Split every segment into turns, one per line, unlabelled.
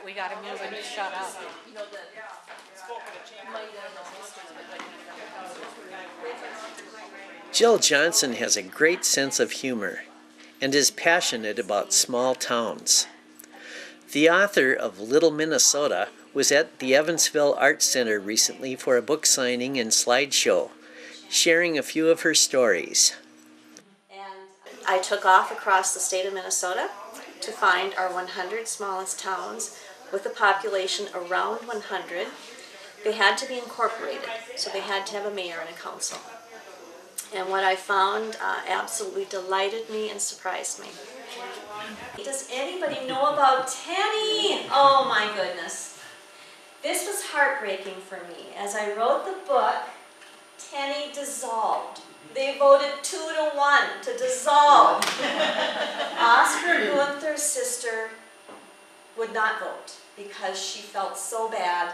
we gotta move and shut up.
Jill Johnson has a great sense of humor and is passionate about small towns. The author of Little Minnesota was at the Evansville Arts Center recently for a book signing and slideshow, sharing a few of her stories.
I took off across the state of Minnesota to find our 100 smallest towns with a population around 100. They had to be incorporated, so they had to have a mayor and a council. And what I found absolutely delighted me and surprised me. Does anybody know about Tenny? Oh my goodness. This was heartbreaking for me. As I wrote the book, Tenny dissolved. They voted 2-1 to dissolve. Oscar Gunther's sister would not vote because she felt so bad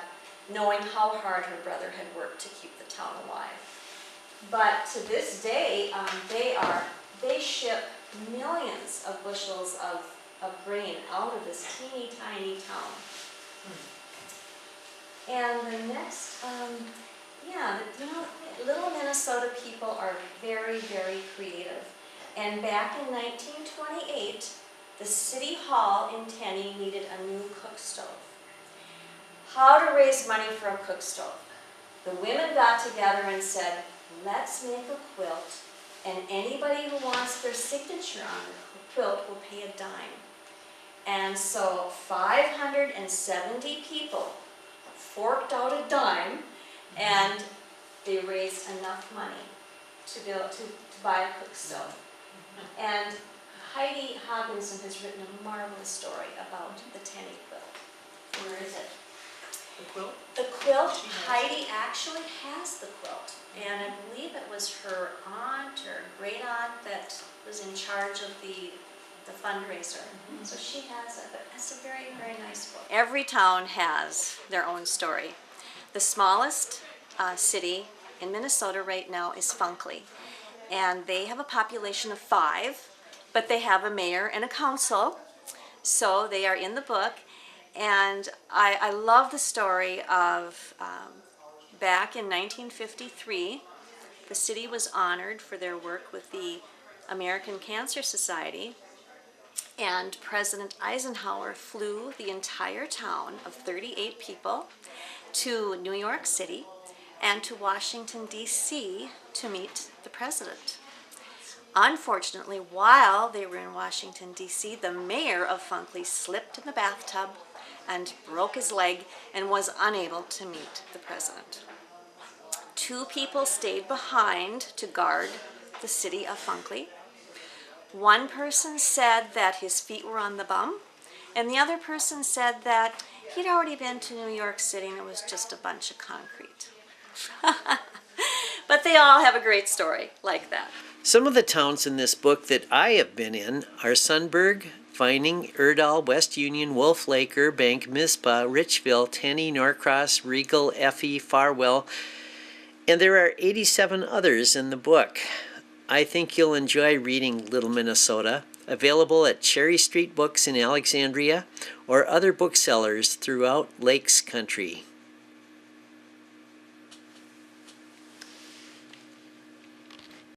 knowing how hard her brother had worked to keep the town alive. But to this day, they ship millions of bushels of grain out of this teeny tiny town. And the next, Little Minnesota people are very, very creative. And back in 1928, the city hall in Tenny needed a new cook stove. How to raise money for a cook stove? The women got together and said, let's make a quilt, and anybody who wants their signature on the quilt will pay a dime. And so 570 people forked out a dime, and they raised enough money to buy a cook stove. And Heidi Hogginson has written a marvelous story about the Tenny quilt. Where is it?
The quilt?
The quilt, Heidi actually has the quilt. And I believe it was her aunt or great aunt that was in charge of the fundraiser. So she has it, but it's a very, very nice book. Every town has their own story. The smallest city in Minnesota right now is Funkley. And they have a population of 5, but they have a mayor and a council. So they are in the book. And I love the story of back in 1953, the city was honored for their work with the American Cancer Society, and President Eisenhower flew the entire town of 38 people to New York City and to Washington, D.C. to meet the president. Unfortunately, while they were in Washington, D.C., the mayor of Funkley slipped in the bathtub and broke his leg and was unable to meet the president. 2 people stayed behind to guard the city of Funkley. One person said that his feet were on the bum, and the other person said that he'd already been to New York City and it was just a bunch of concrete. But they all have a great story like that.
Some of the towns in this book that I have been in are Sunburg, Vining, Erdahl, West Union, Wolf Lake, Burbank, Mizpah, Richville, Tenny, Norcross, Regal, Effie, Farwell, and there are 87 others in the book. I think you'll enjoy reading Little Minnesota, available at Cherry Street Books in Alexandria or other booksellers throughout Lakes Country.